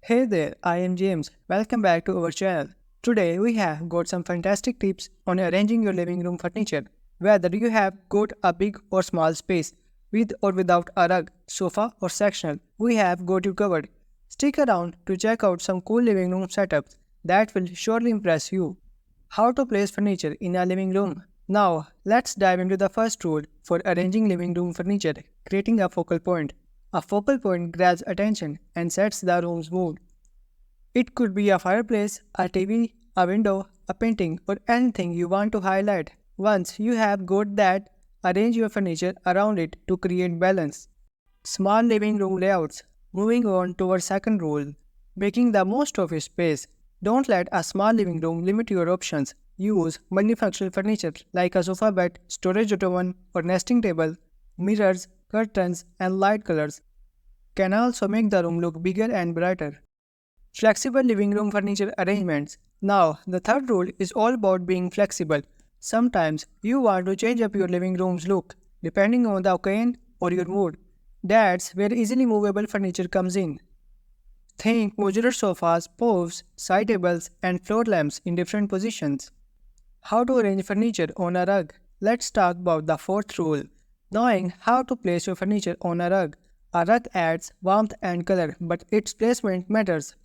Hey there, I am James. Welcome back to our channel. Today we have got some fantastic tips on arranging your living room furniture. Whether you have got a big or small space, with or without a rug, sofa or sectional, we have got you covered. Stick around to check out some cool living room setups that will surely impress you. How to place furniture in a living room. Now, let's dive into the first rule for arranging living room furniture, creating a focal point. A focal point grabs attention and sets the room's mood. It could be a fireplace, a TV, a window, a painting, or anything you want to highlight. Once you have got that, arrange your furniture around it to create balance. Small living room layouts. Moving on to our second rule, making the most of your space. Don't let a small living room limit your options. Use multifunctional furniture like a sofa bed, storage ottoman, or nesting table. Mirrors, curtains, and light colors can also make the room look bigger and brighter. Flexible living room furniture arrangements. Now, the third rule is all about being flexible. Sometimes you want to change up your living room's look depending on the occasion or your mood. That's where easily movable furniture comes in. Think modular sofas, poves, side tables, and floor lamps in different positions. How to arrange furniture on a rug. Let's talk about the fourth rule. Knowing how to place your furniture on a rug. A rug adds warmth and color, but its placement matters.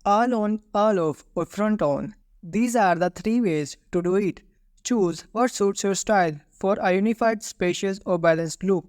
All on, all off, or front on. These are the three ways to do it. Choose what suits your style for a unified, spacious, or balanced look.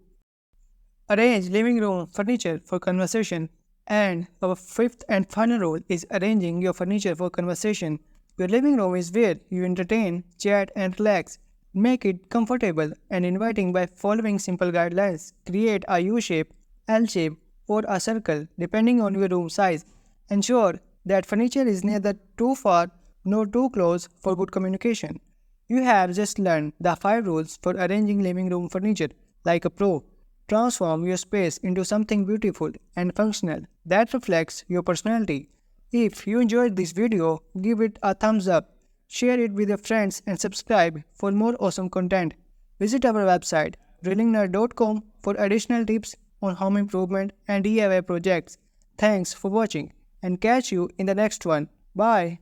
Arrange living room furniture for conversation. And our fifth and final rule is arranging your furniture for conversation. Your living room is where you entertain, chat, and relax. Make it comfortable and inviting by following simple guidelines. Create a U shape, L shape, or a circle depending on your room size. Ensure that furniture is neither too far nor too close for good communication. You have just learned the 5 rules for arranging living room furniture like a pro. Transform your space into something beautiful and functional that reflects your personality. If you enjoyed this video, give it a thumbs up, share it with your friends and subscribe for more awesome content. Visit our website drillingnerd.com for additional tips on home improvement and DIY projects. Thanks for watching and catch you in the next one. Bye.